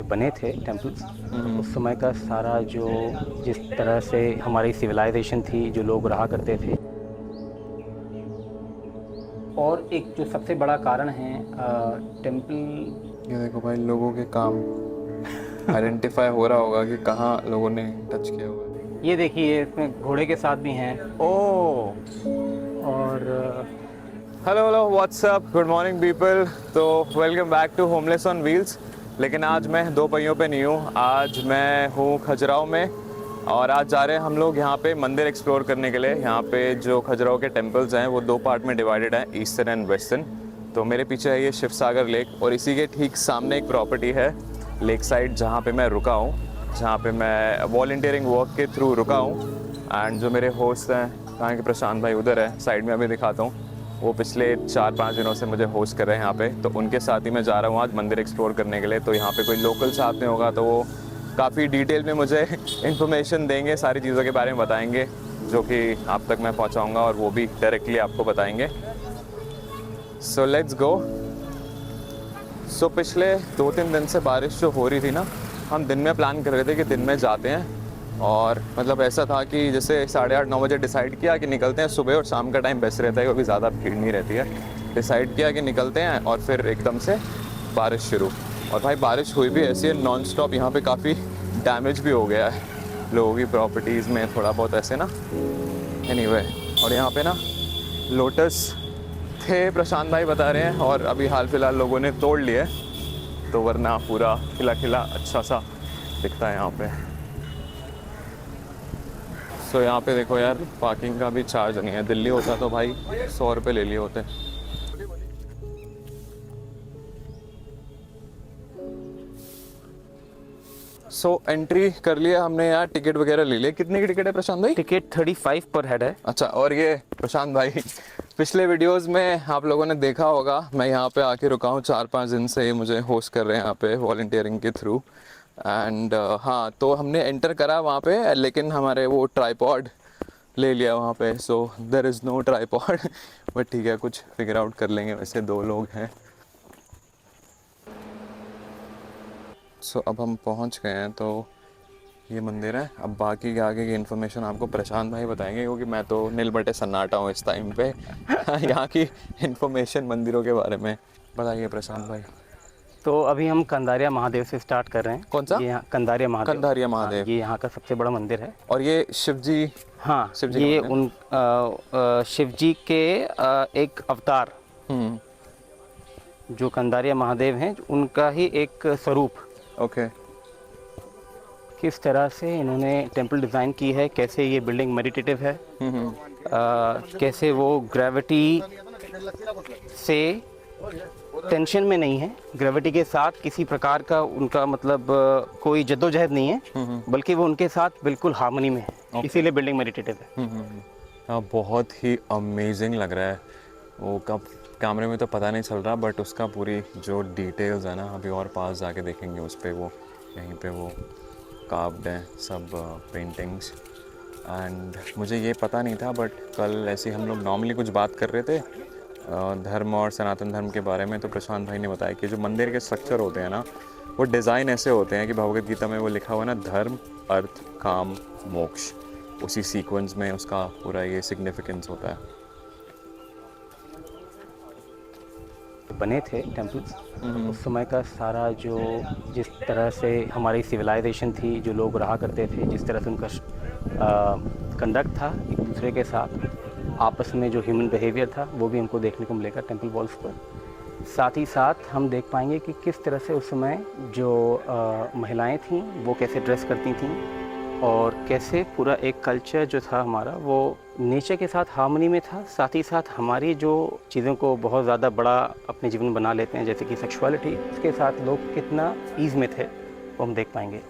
बने थे टेम्पल्स। उस समय का सारा जो जिस तरह से हमारी सिविलाइजेशन थी, जो लोग रहा करते थे, और एक जो सबसे बड़ा कारण है टेम्पल। ये देखो भाई, लोगों के काम आइडेंटिफाई हो रहा होगा कि कहाँ लोगों ने टच किया हुआ है। ये देखिए, इसमें घोड़े के साथ भी हैं। ओह, और hello hello, what's up, good morning people. तो welcome back to homeless on wheels. लेकिन आज मैं दो पहियों पे नहीं हूँ, आज मैं हूँ खजुराहो में। और आज जा रहे हैं हम लोग यहाँ पे मंदिर एक्सप्लोर करने के लिए। यहाँ पे जो खजुराहो के टेम्पल्स हैं वो दो पार्ट में डिवाइडेड हैं, ईस्टर्न एंड वेस्टर्न। तो मेरे पीछे है ये शिव सागर लेक, और इसी के ठीक सामने एक प्रॉपर्टी है लेक साइड, जहाँ पे मैं रुका हूँ, जहाँ पे मैं वॉलंटियरिंग वर्क के थ्रू रुका हूँ। एंड जो मेरे होस्ट हैं, कहाँ के प्रशांत भाई उधर है साइड में, अभी दिखाता हूँ। वो पिछले 4-5 दिनों से मुझे होस्ट कर रहे हैं यहाँ पे। तो उनके साथ ही मैं जा रहा हूँ आज मंदिर एक्सप्लोर करने के लिए। तो यहाँ पे कोई लोकल साथ में होगा तो वो काफ़ी डिटेल में मुझे इन्फॉर्मेशन देंगे, सारी चीज़ों के बारे में बताएंगे, जो कि आप तक मैं पहुँचाऊँगा और वो भी डायरेक्टली आपको बताएंगे। So let's go. सो पिछले 2-3 दिन से बारिश जो हो रही थी ना, हम दिन में प्लान कर रहे थे कि दिन में जाते हैं। और मतलब ऐसा था कि जैसे 8:30-9 बजे डिसाइड किया कि निकलते हैं। सुबह और शाम का टाइम बेस्ट रहता है क्योंकि ज़्यादा भीड़ नहीं रहती है। डिसाइड किया कि निकलते हैं, और फिर एकदम से बारिश शुरू। और भाई बारिश हुई भी ऐसी है नॉन स्टॉप। यहाँ पे काफ़ी डैमेज भी हो गया है लोगों की प्रॉपर्टीज़ में, थोड़ा बहुत ऐसे ना। एनीवे, और यहाँ पे ना लोटस थे, प्रशांत भाई बता रहे हैं, और अभी हाल फिलहाल लोगों ने तोड़ लिए, तो वरना पूरा खिला खिला अच्छा सा दिखता है यहाँ पे। सो यहाँ पे देखो यार, पार्किंग का भी चार्ज नहीं है। दिल्ली होता तो भाई 100 रुपये ले लिए होते। सो एंट्री कर लिया हमने यार, टिकट वगैरह ले लिया। कितने की टिकट है प्रशांत भाई? टिकट 35 पर हेड है। अच्छा, और ये प्रशांत भाई, पिछले वीडियोस में आप लोगों ने देखा होगा, मैं यहाँ पे आके रुका हूँ 4-5 दिन से। ये मुझे होस्ट कर रहे हैं यहाँ पे वॉलंटियरिंग के थ्रू। एंड हाँ, तो हमने एंटर करा वहाँ पे, लेकिन हमारे वो ट्राईपॉड ले लिया वहाँ पे। So there is no tripod, but ठीक है, कुछ फिगर आउट कर लेंगे। वैसे 2 लोग हैं। सो अब हम पहुँच गए हैं, तो ये मंदिर है। अब बाकी के आगे की इन्फॉर्मेशन आपको प्रशांत भाई बताएंगे, क्योंकि मैं तो नील बटे सन्नाटा हूँ इस टाइम पे। यहाँ की इन्फॉर्मेशन मंदिरों के बारे में बताइए प्रशांत भाई। तो अभी हम कंदारिया महादेव से स्टार्ट कर रहे हैं। कौन सा? ये यहाँ कंदारिया महादेव। कंधारिया महादेव। ये यहाँ का सबसे बड़ा मंदिर है। और ये शिव जी? हाँ, शिव जी ये का उन शिव जी के एक अवतार, जो कंदारिया महादेव हैं, उनका ही एक स्वरूप। ओके। किस तरह से इन्होंने टेंपल डिज़ाइन की है, कैसे ये बिल्डिंग मेडिटेटिव है, कैसे वो ग्रेविटी से टेंशन में नहीं है, ग्रेविटी के साथ किसी प्रकार का उनका मतलब कोई जद्दोजहद नहीं है, बल्कि वो उनके साथ बिल्कुल हार्मनी में है। इसीलिए बिल्डिंग मेडिटेटिव है। हाँ, बहुत ही अमेजिंग लग रहा है। वो कब कैमरे में तो पता नहीं चल रहा, बट उसका पूरी जो डिटेल्स है ना, अभी और पास जाके देखेंगे उस पर। वो यहीं पे वो कार्व्ड हैं सब पेंटिंग्स। एंड मुझे ये पता नहीं था, बट कल ऐसे हम लोग नॉर्मली कुछ बात कर रहे थे धर्म और सनातन धर्म के बारे में, तो प्रशांत भाई ने बताया कि जो मंदिर के स्ट्रक्चर होते हैं ना, वो डिज़ाइन ऐसे होते हैं कि भगवद गीता में वो लिखा हुआ है ना, धर्म अर्थ काम मोक्ष, उसी सीक्वेंस में उसका पूरा ये सिग्निफिकेंस होता है। बने थे टेम्पल्स। उस समय का सारा जो जिस तरह से हमारी सिविलाइजेशन थी, जो लोग रहा करते थे, जिस तरह से उनका कंडक्ट था एक दूसरे के साथ, आपस में जो ह्यूमन बिहेवियर था, वो भी हमको देखने को मिलेगा टेंपल वॉल्स पर। साथ ही साथ हम देख पाएंगे कि किस तरह से उस समय जो महिलाएं थीं, वो कैसे ड्रेस करती थीं, और कैसे पूरा एक कल्चर जो था हमारा, वो नेचर के साथ हार्मनी में था। साथ ही साथ हमारी जो चीज़ों को बहुत ज़्यादा बड़ा अपने जीवन में बना लेते हैं, जैसे कि सेक्सुअलिटी, उसके साथ लोग कितना ईज़ में थे, वो हम देख पाएंगे।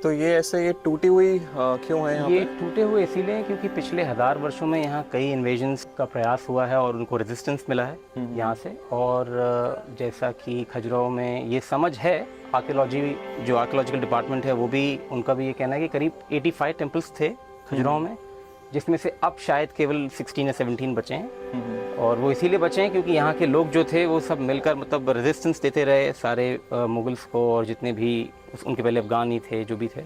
तो ये ऐसे ये टूटी हुई क्यों है यहाँ ये पे? टूटे हुए इसीलिए हैं क्योंकि पिछले 1000 वर्षों में यहाँ कई इन्वेजन्स का प्रयास हुआ है और उनको रेजिस्टेंस मिला है यहाँ से। और जैसा कि खजुराहो में ये समझ है, आर्कियोलॉजी जो आर्कियोलॉजिकल डिपार्टमेंट है, वो भी उनका भी ये कहना है कि करीब 85 टेम्पल्स थे खजुराहो में, जिसमें से अब शायद केवल 16 या 17 बचे हैं। और वो इसीलिए बचे हैं क्योंकि यहाँ के लोग जो थे वो सब मिलकर मतलब रेजिस्टेंस देते रहे सारे मुगल्स को, और जितने भी उनके पहले अफगानी थे जो भी थे।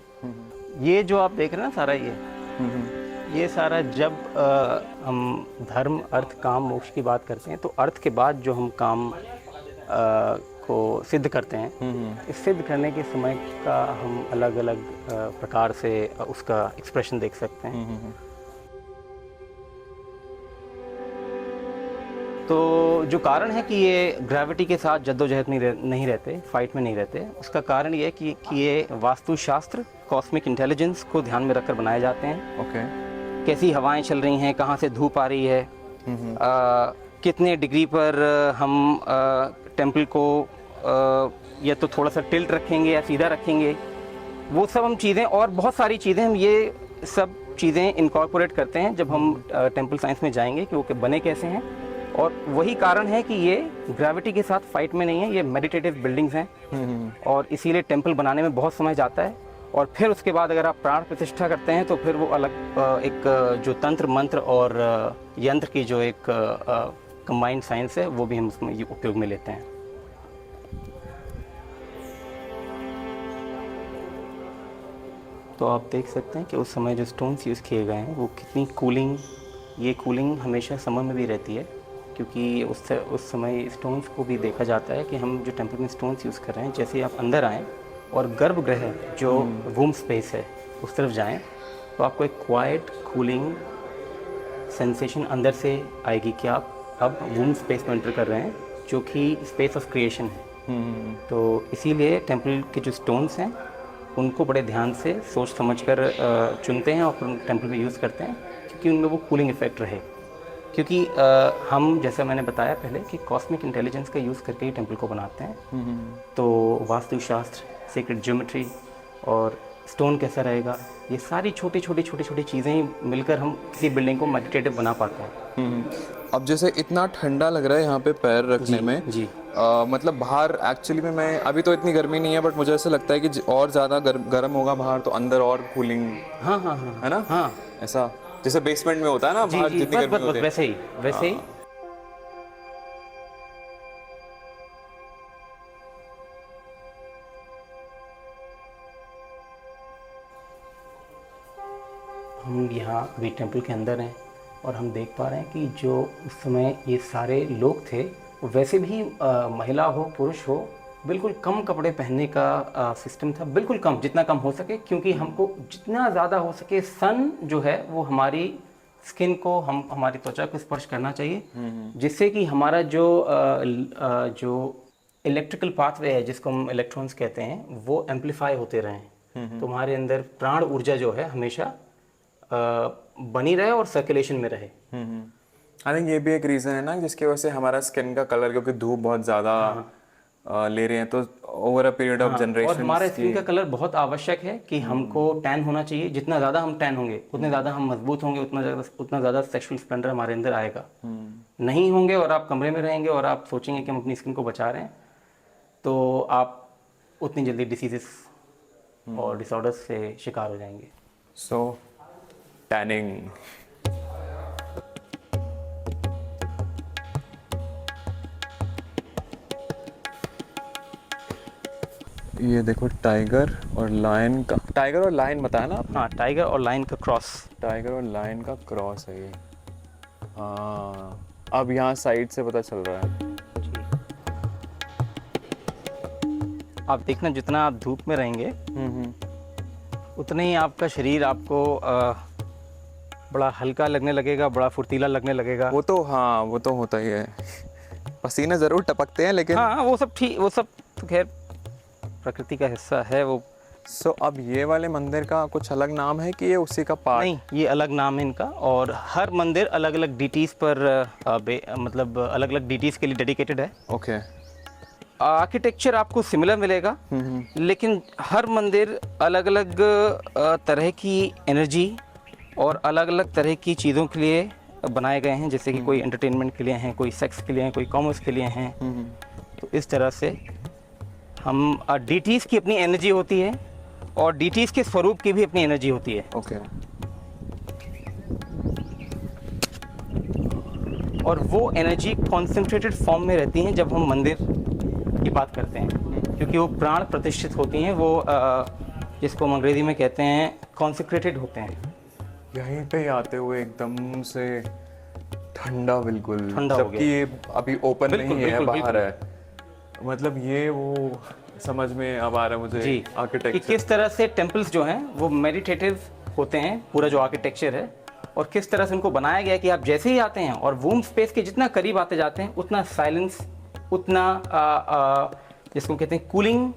ये जो आप देख रहे हैं ना सारा ये सारा जब हम धर्म अर्थ काम मोक्ष की बात करते हैं तो अर्थ के बाद जो हम काम को सिद्ध करते हैं, इस सिद्ध करने के समय का हम अलग अलग प्रकार से उसका एक्सप्रेशन देख सकते हैं। तो जो कारण है कि ये ग्रेविटी के साथ जद्दोजहद नहीं रहते, फाइट में नहीं रहते, उसका कारण ये है कि ये वास्तुशास्त्र कॉस्मिक इंटेलिजेंस को ध्यान में रखकर बनाए जाते हैं। ओके। कैसी हवाएं चल रही हैं, कहाँ से धूप आ रही है, कितने डिग्री पर हम टेम्पल को या तो थोड़ा सा टिल्ट रखेंगे या सीधा रखेंगे, वो सब हम चीज़ें और बहुत सारी चीज़ें हम ये सब चीज़ें इनकॉर्पोरेट करते हैं जब हम टेम्पल साइंस में जाएंगे कि वो बने कैसे हैं। और वही कारण है कि ये ग्रेविटी के साथ फाइट में नहीं है, ये मेडिटेटिव बिल्डिंग्स हैं और इसीलिए टेम्पल बनाने में बहुत समय जाता है। और फिर उसके बाद अगर आप प्राण प्रतिष्ठा करते हैं तो फिर वो अलग एक जो तंत्र मंत्र और यंत्र की जो एक कंबाइंड साइंस है वो भी हम उसमें उपयोग में लेते हैं। तो आप देख सकते हैं कि उस समय जो स्टोन्स यूज़ किए गए हैं वो कितनी कूलिंग, ये कूलिंग हमेशा समर में भी रहती है क्योंकि उस समय स्टोन्स को भी देखा जाता है कि हम जो टेम्पल में स्टोन्स यूज़ कर रहे हैं, जैसे आप अंदर आएँ और गर्भगृह जो वूम स्पेस है उस तरफ जाएं तो आपको एक क्वाइट कूलिंग सेंसेशन अंदर से आएगी कि आप अब वूम स्पेस में एंटर कर रहे हैं जो कि स्पेस ऑफ क्रिएशन है। तो इसीलिए टेम्पल के जो स्टोन्स हैं उनको बड़े ध्यान से सोच समझकर चुनते हैं और फिर टेम्पल में यूज़ करते हैं क्योंकि उनमें वो कूलिंग इफेक्ट रहे। क्योंकि हम जैसा मैंने बताया पहले कि कॉस्मिक इंटेलिजेंस का यूज़ करके ही टेम्पल को बनाते हैं। तो वास्तुशास्त्र, सीक्रेट ज्योमेट्री और स्टोन कैसा रहेगा, ये सारी छोटी छोटी चीज़ें ही मिलकर हम किसी बिल्डिंग को मेडिटेटिव बना पाते हैं। अब जैसे इतना ठंडा लग रहा है यहाँ पे पैर रखने में जी। मतलब बाहर एक्चुअली में मैं अभी तो इतनी गर्मी नहीं है बट मुझे ऐसा लगता है कि और ज़्यादा गर्म होगा बाहर तो अंदर और कूलिंग। हाँ है ना। हाँ ऐसा जैसे बेसमेंट में होता है ना बाहर जितनी गर्मी होती है वैसे ही हम यहाँ अभी टेम्पल के अंदर हैं और हम देख पा रहे हैं कि जो उस समय ये सारे लोग थे वैसे भी महिला हो पुरुष हो बिल्कुल कम कपड़े पहनने का सिस्टम था, बिल्कुल कम, जितना कम हो सके, क्योंकि हमको जितना ज़्यादा हो सके सन जो है वो हमारी स्किन को, हमारी त्वचा को स्पर्श करना चाहिए जिससे कि हमारा जो इलेक्ट्रिकल पाथवे है जिसको हम इलेक्ट्रॉन्स कहते हैं वो एम्पलीफाई होते रहें। तो हमारे अंदर प्राण ऊर्जा जो है हमेशा बनी रहे और सर्कुलेशन में रहे। आई थिंक ये भी एक रीज़न है ना जिसकी वजह से हमारा स्किन का कलर, क्योंकि धूप बहुत ज़्यादा ले रहे हैं तो over a period of generation. और हमारा स्किन का कलर बहुत आवश्यक है कि हमको टैन होना चाहिए। जितना ज़्यादा हम टैन होंगे उतने ज़्यादा हम मजबूत होंगे, उतना ज़्यादा सेक्सुअल स्प्लेंडर हमारे अंदर आएगा। नहीं होंगे और आप कमरे में रहेंगे और आप सोचेंगे कि हम अपनी स्किन को बचा रहे हैं तो आप उतनी जल्दी डिसीजेस और डिसऑर्डर्स से शिकार हो जाएंगे। सो टैनिंग। ये देखो टाइगर और लायन का, टाइगर और लायन बताया ना। हाँ, टाइगर और लायन का क्रॉस। टाइगर और लायन का क्रॉस है ये। हाँ, अब यहाँ साइड से पता चल रहा है। आप देखना जितना आप धूप में रहेंगे उतना ही आपका शरीर आपको बड़ा हल्का लगने लगेगा, बड़ा फुर्तीला लगने लगेगा। वो तो हाँ, वो तो होता ही है, पसीने ज़रूर टपकते हैं लेकिन हाँ वो सब ठीक, वो सब तो खैर प्रकृति का हिस्सा है वो। सो अब ये वाले मंदिर का कुछ अलग नाम है कि ये उसी का पार्ट? नहीं, ये अलग नाम है इनका और हर मंदिर अलग अलग डीटीज़ पर मतलब अलग अलग डीटीज़ के लिए डेडिकेटेड है। ओके। आर्किटेक्चर आपको सिमिलर मिलेगा लेकिन हर मंदिर अलग अलग तरह की एनर्जी और अलग अलग तरह की चीज़ों के लिए बनाए गए हैं। जैसे कि कोई एंटरटेनमेंट के लिए हैं, कोई सेक्स के लिए हैं, कोई कॉमर्स के लिए हैं। तो इस तरह से हम डीटीज़ की अपनी एनर्जी होती है और डीटीज़ के स्वरूप की भी अपनी एनर्जी होती है। ओके। और वो एनर्जी कॉन्सेंट्रेटेड फॉर्म में रहती हैं जब हम मंदिर की बात करते हैं, क्योंकि वो प्राण प्रतिष्ठित होती हैं, वो जिसको हम अंग्रेजी में कहते हैं कॉन्सेक्रेटेड होते हैं। यहीं पे आते हुए एकदम से ठंडा, बिल्कुल ठंडा हो जबकि गया। ये अभी ओपन बिल्कुल, नहीं है, बिल्कुल, बाहर है। मतलब ये वो समझ में अब आ रहा है मुझे जी, कि आर्किटेक्चर। किस तरह से टेम्पल्स जो हैं वो मेडिटेटिव होते हैं, पूरा जो आर्किटेक्चर है, और किस तरह से उनको बनाया गया है कि आप जैसे ही आते हैं और वूम स्पेस के जितना करीब आते जाते हैं उतना साइलेंस, उतना जिसको कहते हैं कूलिंग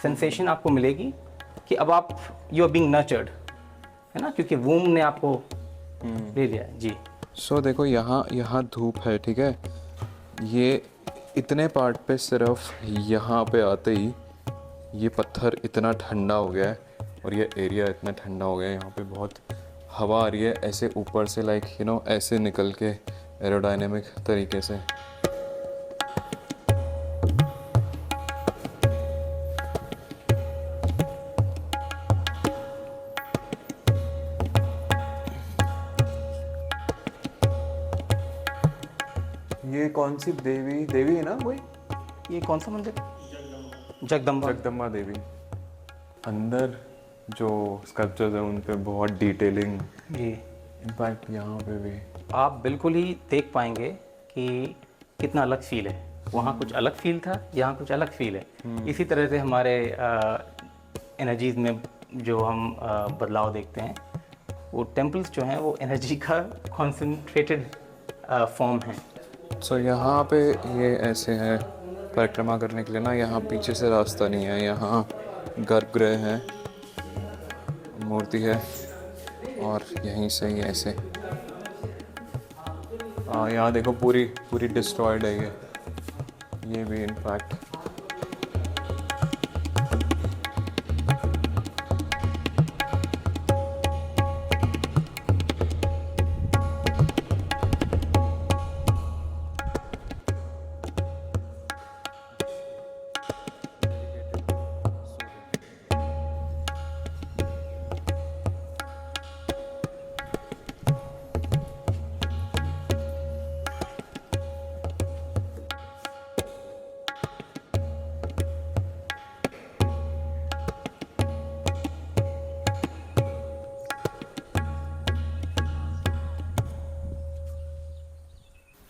सेंसेशन आपको मिलेगी कि अब आप यू आर बीइंग नर्चर्ड, है ना, क्योंकि वूम ने आपको ले लिया है। जी। सो देखो यहाँ धूप है, ठीक है, ये इतने पार्ट पे सिर्फ यहाँ पे आते ही ये पत्थर इतना ठंडा हो गया है और ये एरिया इतना ठंडा हो गया है। यहाँ पे बहुत हवा आ रही है ऐसे ऊपर से, लाइक यू नो ऐसे निकल के एरोडायनेमिक तरीके से। ये कौन सी देवी है ना कोई? ये कौन सा मंदिर? जगदम्बा। जगदम्बा देवी। अंदर जो स्कल्पचर्स हैं उन पे बहुत डिटेलिंग, जी। इनफैक्ट यहाँ पे भी आप बिल्कुल ही देख पाएंगे कि कितना अलग फील है। वहाँ कुछ अलग फील था, यहाँ कुछ अलग फील है। इसी तरह से हमारे एनर्जीज में जो हम बदलाव देखते हैं, वो टेम्पल्स जो हैं वो एनर्जी का कॉन्सेंट्रेटेड फॉर्म है। सो यहाँ पे ये ऐसे है परिक्रमा करने के लिए ना, यहाँ पीछे से रास्ता नहीं है, यहाँ गर्भगृह है, मूर्ति है और यहीं से ही ऐसे। यहाँ देखो पूरी डिस्ट्रॉयड है ये भी इनफैक्ट।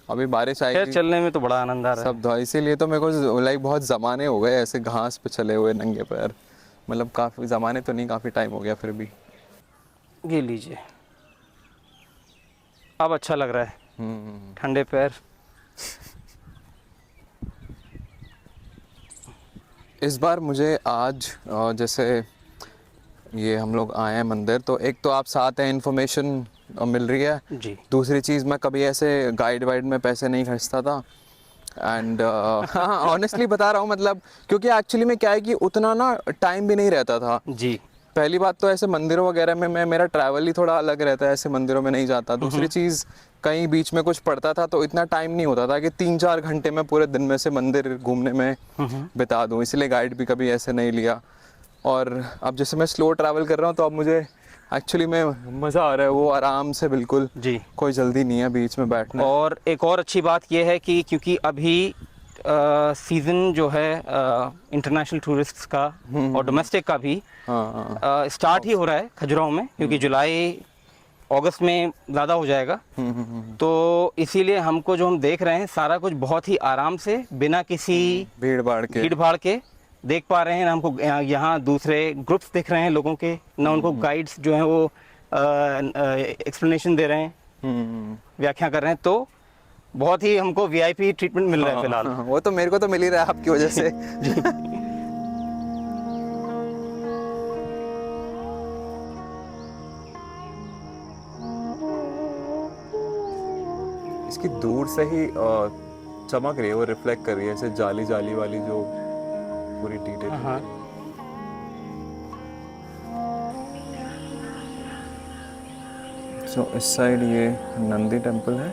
अभी बारिश खैर आएगी, चलने में तो बड़ा आनंद आ रहा है। सब धोआ, इसीलिए तो मेरे को लाइक बहुत ज़माने हो गए ऐसे घास पे चले हुए नंगे पैर। मतलब काफ़ी ज़माने तो नहीं, काफ़ी टाइम हो गया फिर भी। ये लीजिए, अब अच्छा लग रहा है, ठंडे पैर। इस बार मुझे आज जैसे ये हम लोग आए हैं मंदिर, तो एक तो आप साथ हैं, इन्फॉर्मेशन मिल रही है। जी। दूसरी चीज़, मैं कभी ऐसे गाइड वाइड में पैसे नहीं खर्चता था एंड हाँ ऑनेस्टली बता रहा हूँ, मतलब क्योंकि एक्चुअली में क्या है कि उतना ना टाइम भी नहीं रहता था। जी। पहली बात तो ऐसे मंदिरों वगैरह में मेरा ट्रैवल ही थोड़ा अलग रहता है, ऐसे मंदिरों में नहीं जाता। दूसरी चीज़, कहीं बीच में कुछ पड़ता था तो इतना टाइम नहीं होता था कि 3-4 घंटे में पूरे दिन में से मंदिर घूमने में बिता दूँ, इसलिए गाइड भी कभी ऐसे नहीं लिया। और अब जैसे मैं स्लो ट्रैवल कर रहा हूँ तो अब मुझे एक्चुअली में मज़ा आ रहा है, वो आराम से, बिल्कुल जी, कोई जल्दी नहीं है बीच में बैठने। और एक और अच्छी बात यह है कि क्योंकि अभी सीज़न जो है इंटरनेशनल टूरिस्ट्स का और डोमेस्टिक का भी स्टार्ट ही हो रहा है खजुराहो में, क्योंकि जुलाई अगस्त में ज़्यादा हो जाएगा। तो इसीलिए हमको जो हम देख रहे हैं सारा कुछ बहुत ही आराम से, बिना किसी भीड़ भाड़ के देख पा रहे हैं ना। हमको यहाँ दूसरे ग्रुप्स दिख रहे हैं लोगों के ना, उनको गाइड्स जो हैं वो एक्सप्लेनेशन दे रहे हैं, व्याख्या कर रहे हैं। तो बहुत ही हमको वीआईपी ट्रीटमेंट मिल रहा है फिलहाल। वो तो मेरे को तो मिल ही रहा है आपकी वजह से। जी। इसकी दूर से ही चमक रही है, वो रिफ्लेक्ट कर रही है ऐसे जाली जाली वाली जो पूरी डिटेल। हाँ। सो इस साइड ये नंदी टेम्पल है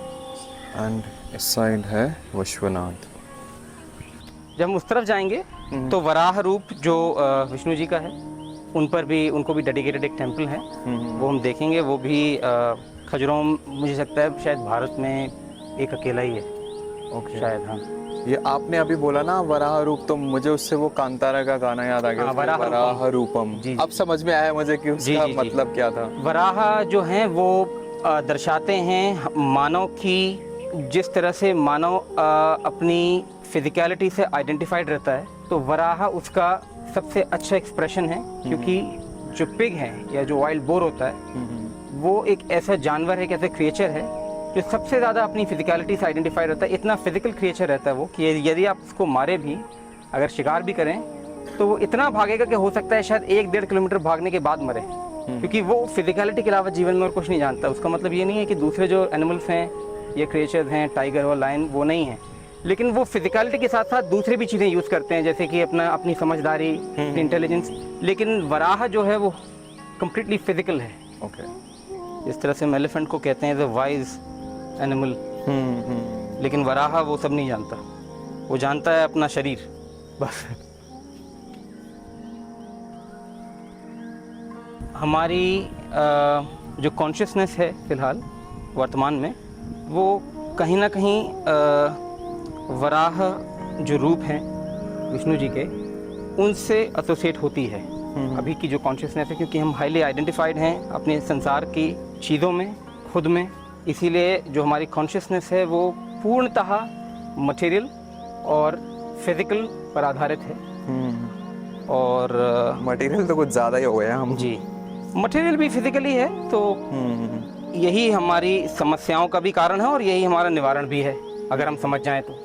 एंड इस साइड है विश्वनाथ। जब हम उस तरफ जाएंगे तो वराह रूप जो विष्णु जी का है, उनको भी डेडिकेटेड एक टेम्पल है, वो हम देखेंगे। वो भी खजुराहो मुझे लगता है शायद भारत में एक अकेला ही है ओके शायद। हाँ, ये आपने अभी बोला ना वराह रूप, तो मुझे उससे वो कांतारा का गाना याद आ गया। हाँ, उसमें वराह वराह रूपम। जी, अब समझ में आया मुझे कि जी, उसका जी, जी। मतलब क्या था। वराह जो हैं वो दर्शाते हैं मानव की, जिस तरह से मानव अपनी फिजिकलिटी से आइडेंटिफाइड रहता है, तो वराह उसका सबसे अच्छा एक्सप्रेशन है। क्योंकि जो पिग है या जो वाइल्ड बोर होता है, वो एक ऐसा जानवर है, एक ऐसा क्रिएचर है जो सबसे ज़्यादा अपनी फिजिकलिटी से आइडेंटिफाइड रहता है। इतना फिजिकल क्रिएचर रहता है वो कि यदि आप उसको मारे भी, अगर शिकार भी करें, तो वो इतना भागेगा कि हो सकता है शायद 1-1.5 किलोमीटर भागने के बाद मरे। क्योंकि वो फिजिकलिटी के अलावा जीवन में और कुछ नहीं जानता। उसका मतलब ये नहीं है कि दूसरे जो एनिमल्स हैं या क्रिएचर्स हैं, टाइगर और लायन, वो नहीं हैं, लेकिन वो फिजिकलिटी के साथ साथ दूसरी भी चीज़ें यूज़ करते हैं, जैसे कि अपनी समझदारी, इंटेलिजेंस। लेकिन वराह जो है वो कम्प्लीटली फिजिकल है। ओके। इस तरह से हम एलिफेंट को कहते हैं द वाइज एनिमल, लेकिन वराह वो सब नहीं जानता। वो जानता है अपना शरीर बस। हमारी जो कॉन्शियसनेस है फ़िलहाल वर्तमान में, वो कहीं ना कहीं वराह जो रूप हैं विष्णु जी के, उनसे एसोसिएट होती है अभी की जो कॉन्शियसनेस है। क्योंकि हम हाईली आइडेंटिफाइड हैं अपने संसार की चीज़ों में, खुद में, इसीलिए जो हमारी कॉन्शियसनेस है वो पूर्णतः मटेरियल और फिज़िकल पर आधारित है। और मटेरियल तो कुछ ज़्यादा ही हो गया हम। जी, मटेरियल भी फिजिकली है, तो यही हमारी समस्याओं का भी कारण है और यही हमारा निवारण भी है, अगर हम समझ जाएं तो।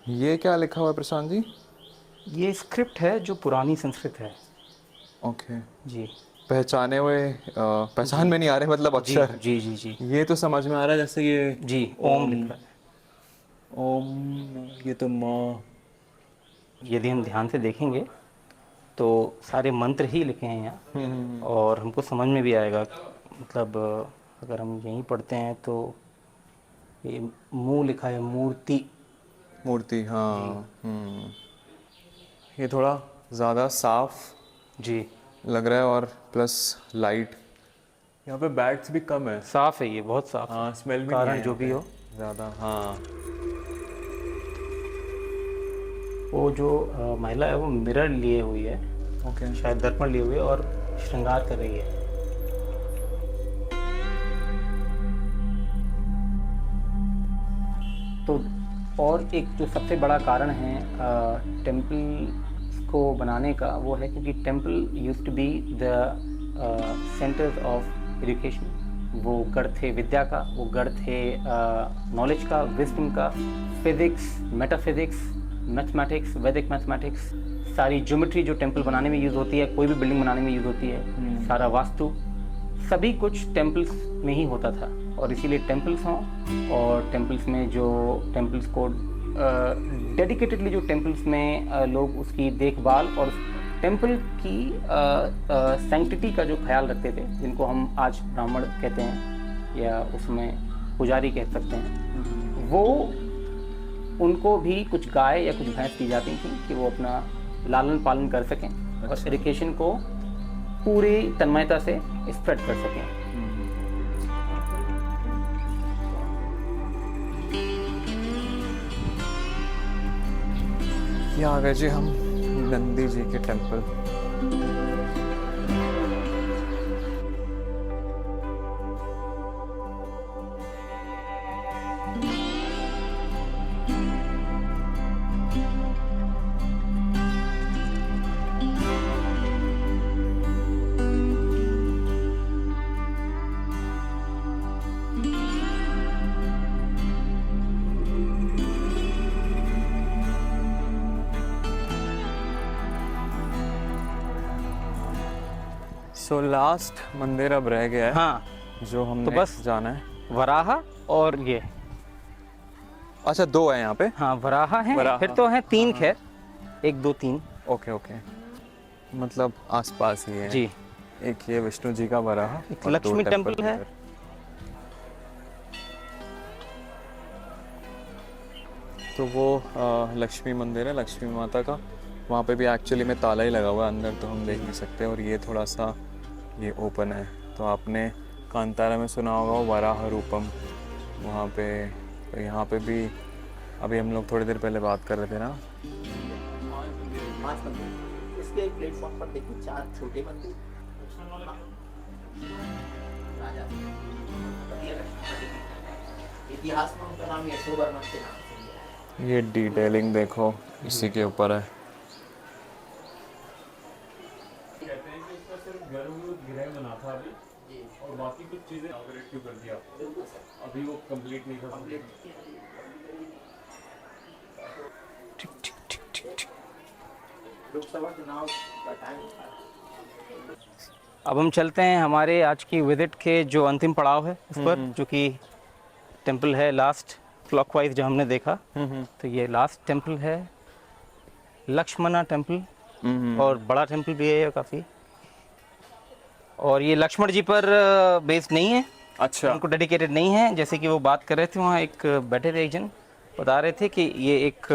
ये क्या लिखा हुआ है प्रशांत जी? ये स्क्रिप्ट है जो पुरानी संस्कृत है। ओके। जी पहचाने हुए पहचान में नहीं आ रहे, मतलब जी अक्षर। जी जी जी ये तो समझ में आ रहा है, जैसे ये जी ओम लिखा है। ओम। ये तो माँ। यदि हम ध्यान से देखेंगे तो सारे मंत्र ही लिखे हैं यहाँ, और हमको समझ में भी आएगा। मतलब अगर हम यहीं पढ़ते हैं तो ये मुँह लिखा है, मूर्ति। मूर्ति, हाँ। ये थोड़ा ज़्यादा साफ जी, लग रहा है, और प्लस लाइट। यहाँ पे बैट्स भी कम है। साफ है, ये बहुत साफ है। हाँ, स्मेल भी कारण नहीं है जो यहाँ भी पे हो। ज़्यादा। हाँ। वो जो महिला है वो मिरर लिए हुई है, ओके। शायद दर्पण लिए हुए, और श्रृंगार कर रही है। तो और एक जो सबसे बड़ा कारण है टेम्पल को बनाने का, वो है क्योंकि temple used to be the centres of education. वो गढ़ थे विद्या का, वो गढ़ थे नॉलेज का, विजडम का, फिजिक्स, मेटाफिजिक्स, मैथमेटिक्स, वैदिक मैथमेटिक्स, सारी ज्योमेट्री जो टेम्पल बनाने में यूज़ होती है, कोई भी बिल्डिंग बनाने में यूज़ होती है, सारा वास्तु, सभी कुछ टेम्पल्स में ही होता था। और इसीलिए टेम्पल्स हों, और टेम्पल्स में जो टेम्पल्स को डेडिकेटेडली जो टेम्पल्स में लोग उसकी देखभाल और टेम्पल की सैंक्टिटी का जो ख्याल रखते थे, जिनको हम आज ब्राह्मण कहते हैं या उसमें पुजारी कह सकते हैं, वो उनको भी कुछ गाय या कुछ भैंस दी जाती थी कि वो अपना लालन पालन कर सकें और एजुकेशन को पूरी तन्मयता से स्प्रेड कर सकें। ये आ गए जी हम नंदी जी के टेम्पल। सो लास्ट मंदिर अब रह गया है, हाँ, जो हमने तो बस जाना है। वराह और ये, अच्छा, दो है यहाँ पे। हाँ वराह हैं, वराह। फिर तो हैं 3 खैर, 1 2 3। ओके ओके, मतलब आसपास ही है। जी, एक ये विष्णु जी का वराह, एक और लक्ष्मी 2 टेम्पल है। इधर। तो वो लक्ष्मी मंदिर है, लक्ष्मी माता का। वहाँ पे भी एक्चुअली में ताला ही लगा हुआ है, अंदर तो हम देख नहीं सकते। और ये थोड़ा सा ये ओपन है, तो आपने कांतारा में सुना होगा वो वराह रूपम, वहाँ पे। तो यहाँ पे भी अभी हम लोग थोड़ी देर पहले बात कर रहे थे ना। 5 मंदिर इसके प्लेटफॉर्म पर देखिए, 4 छोटे मंदिर। राजा इतिहास में उनका नाम यशोवर्मन के नाम से लिया है। ये डिटेलिंग देखो इसी के ऊपर है। कहते हैं कि उसका सिर्फ गृह बना था अभी, और बाकी कुछ चीजें ऑपरेट क्यों कर दिया, बिल्कुल सर, अभी वो कंप्लीट नहीं था। लोकसभा चुनाव का टाइम था। अब हम चलते हैं हमारे आज की विजिट के जो अंतिम पड़ाव है उस पर, जो कि टेंपल है लास्ट क्लॉकवाइज जो हमने देखा। तो ये लास्ट टेंपल है, लक्ष्मणा टेंपल, और बड़ा टेंपल भी है काफ़ी। और ये लक्ष्मण जी पर बेस्ड नहीं है, अच्छा, उनको डेडिकेटेड नहीं है। जैसे कि वो बात कर रहे थे, वहाँ एक बैठे थे एक जन, बता रहे थे कि ये एक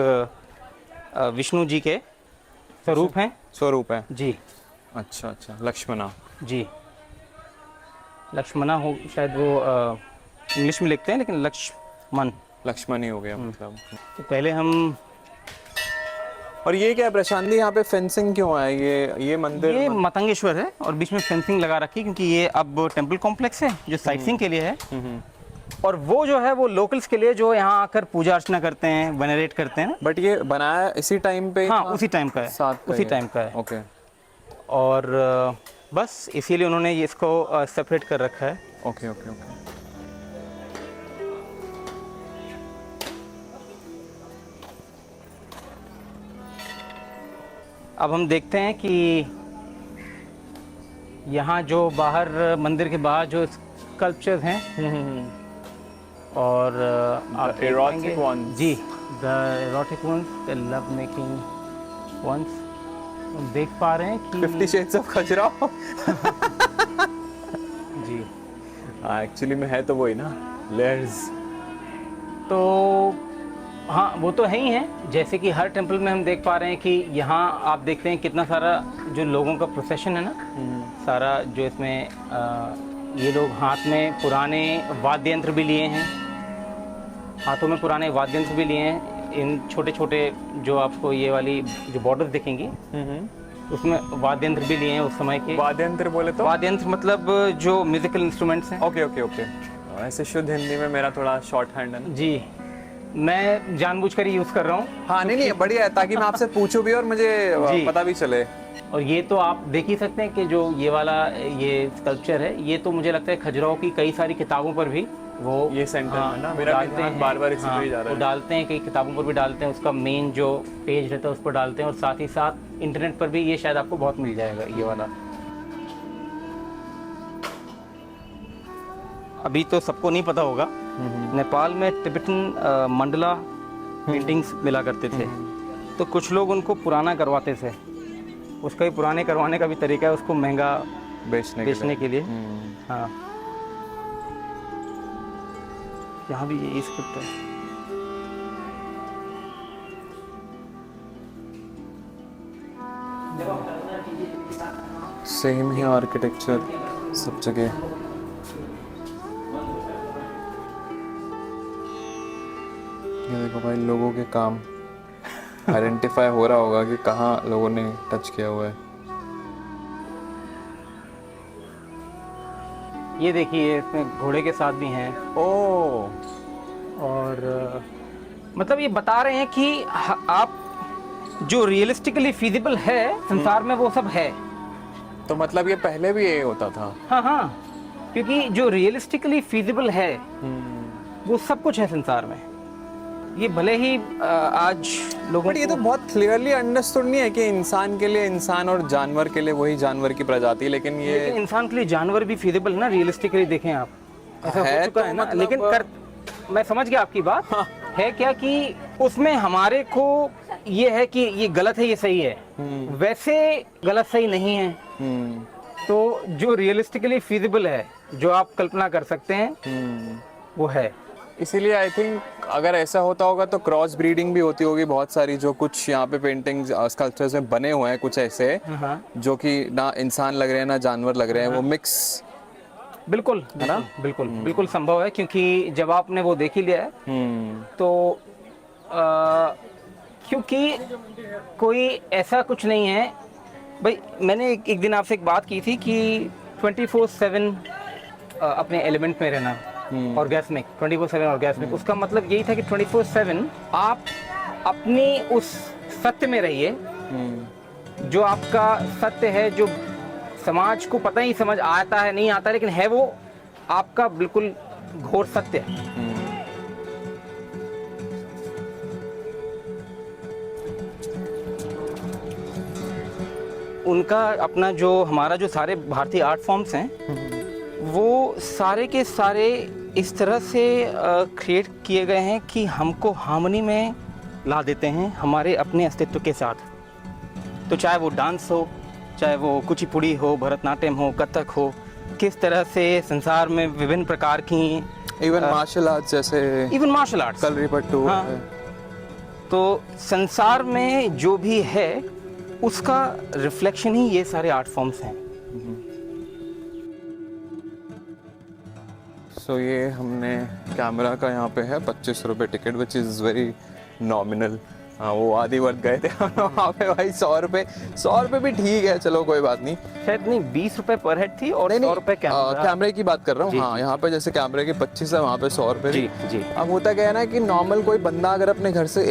विष्णु जी के स्वरूप हैं। स्वरूप है। जी अच्छा अच्छा, लक्ष्मणा। जी, लक्ष्मणा हो शायद, वो इंग्लिश में लिखते हैं, लेकिन लक्ष्मण ही हो गया मतलब। तो पहले हम, और ये क्या है प्रशांत जी, यहाँ पे फेंसिंग क्यों है? ये मंदिर ये मतंगेश्वर है और बीच में फेंसिंग लगा रखी है, क्योंकि ये अब टेंपल कॉम्प्लेक्स है जो साइट सीइंग के लिए है। और वो जो है वो लोकल्स के लिए जो यहाँ आकर पूजा अर्चना करते हैं, वेनरेट करते हैं ना। बट ये बनाया इसी टाइम पे? हाँ, उसी टाइम का है, साथ उसी टाइम का है। ओके। और बस इसीलिए उन्होंने ये इसको सेपरेट कर रखा है। Okay okay okay. अब हम देखते हैं कि यहाँ जो बाहर मंदिर के बाहर जो स्कल्पचर्स हैं, और आप The देख erotic पाएंगे- ones. जी, the erotic ones, the love making ones, हम देख पा रहे हैं कि 50 Shades of खजुराहो। जी। हाँ, एक्चुअली में है तो वही ना, लेयर्स। तो हाँ, वो तो है ही है। जैसे कि हर टेंपल में हम देख पा रहे हैं कि यहाँ आप देखते हैं कितना सारा जो लोगों का प्रोसेशन है ना, सारा जो इसमें ये लोग हाथ में पुराने वाद्य यंत्र भी लिए हैं, हाथों में पुराने वाद्य यंत्र भी लिए हैं। इन छोटे छोटे जो आपको ये वाली जो बॉर्डर्स दिखेंगी, उसमें वाद्य यंत्र भी लिए हैं उस समय के। वाद्य यंत्र बोले तो? वाद्य यंत्र मतलब जो म्यूजिकल इंस्ट्रूमेंट्स हैं। Okay okay okay. ऐसे शुद्ध हिंदी में मेरा थोड़ा शॉर्ट हैंड है ना। जी, मैं जानबूझकर ही यूज़ कर रहा हूँ। हाँ, नहीं बढ़िया है, ताकि मैं आपसे पूछूं भी और मुझे जी। पता भी चले। और ये तो आप देख ही सकते हैं कि जो ये वाला ये स्कल्पचर है, ये तो मुझे लगता है खजुराहो की कई सारी किताबों पर भी वो ये सेंटर हाँ, में ना वो मेरा डालते हैं। बार-बार इसी पे ही जा रहा वो है। डालते हैं, कई किताबों पर भी डालते हैं, उसका मेन जो पेज रहता है उस पर डालते हैं, और साथ ही साथ इंटरनेट पर भी ये शायद आपको बहुत मिल जाएगा ये वाला। अभी तो सबको नहीं पता होगा, नेपाल में टिबेटन मंडला पेंटिंग्स मिला करते थे, तो कुछ लोग उनको पुराना करवाते थे। उसका भी पुराने करवाने का भी तरीका है, उसको महंगा बेचने के लिए। हाँ, यहाँ भी यही स्क्रिप्ट है। सेम ही आर्किटेक्चर सब जगह। ये देखो भाई, लोगों के काम आइडेंटिफाई हो रहा होगा कि कहाँ लोगों ने टच किया हुआ है। ये देखिए, इसमें घोड़े के साथ भी हैं। और मतलब ये बता रहे हैं कि आप जो रियलिस्टिकली फिजिबल है संसार में वो सब है। तो मतलब ये पहले भी यही होता था? हाँ हाँ, क्योंकि जो रियलिस्टिकली फिजिबल है वो सब कुछ है संसार में। ये भले ही आज लोगों बट ये तो बहुत क्लियरली अंडरस्टूड नहीं है कि इंसान के लिए इंसान और जानवर के लिए वही जानवर की प्रजाति, लेकिन ये लेकिन इंसान के लिए जानवर भी फिजिबल ना, रियलिस्टिकली देखें आप, ऐसा हो है चुका तो है ना। मतलब- लेकिन मैं समझ गया आपकी बात। है क्या कि उसमें हमारे को ये है कि ये गलत है, ये सही है, वैसे गलत सही नहीं है। तो जो रियलिस्टिकली फिजिबल है, जो आप कल्पना कर सकते हैं, वो है। इसीलिए आई थिंक अगर ऐसा होता होगा तो क्रॉस ब्रीडिंग भी होती होगी बहुत सारी। जो कुछ यहाँ पे पेंटिंग्स स्कल्पचर्स में बने हुए हैं कुछ ऐसे, हाँ। जो कि ना इंसान लग रहे हैं ना जानवर लग रहे हैं, वो मिक्स बिल्कुल है ना, बिल्कुल बिल्कुल संभव है, क्योंकि जब आपने वो देख ही लिया है तो क्योंकि कोई ऐसा कुछ नहीं है भाई। मैंने एक दिन आपसे एक बात की थी कि 24/7 अपने एलिमेंट में रहना, ऑर्गेस्मिक, 24/7 ऑर्गेस्मिक, उसका मतलब यही था कि 24/7 आप अपनी उस सत्य में रहिए जो आपका सत्य है, जो समाज को पता ही समझ आता है नहीं आता, लेकिन है वो आपका बिल्कुल घोर सत्य है। उनका अपना जो हमारा जो सारे भारतीय आर्ट फॉर्म्स हैं वो सारे के सारे इस तरह से क्रिएट किए गए हैं कि हमको हार्मनी में ला देते हैं हमारे अपने अस्तित्व के साथ। तो चाहे वो डांस हो, चाहे वो कुचिपुड़ी हो, भरतनाट्यम हो, कथक हो, किस तरह से संसार में विभिन्न प्रकार की इवन मार्शल आर्ट्स, जैसे इवन मार्शल आर्ट्स, कलरीपट्टू। हाँ। तो संसार में जो भी है उसका रिफ्लेक्शन ही ये सारे आर्ट फॉर्म्स हैं। सो ये हमने कैमरा का यहाँ पे है 25 रुपये ticket, which is very nominal. हाँ, वो आधी वर्थ गए थे वहाँ पे भाई। 100 रुपये भी ठीक है, चलो कोई बात नहीं। शायद नहीं, 20 रुपए पर हेड थी और 100 रुपए कैमरे की बात कर रहा हूँ। जी, हाँ, यहाँ पे जैसे कैमरे के 25 है, वहाँ पे 100 रुपये। जी जी। अब होता क्या है ना कि नॉर्मल कोई बंदा अगर अपने घर से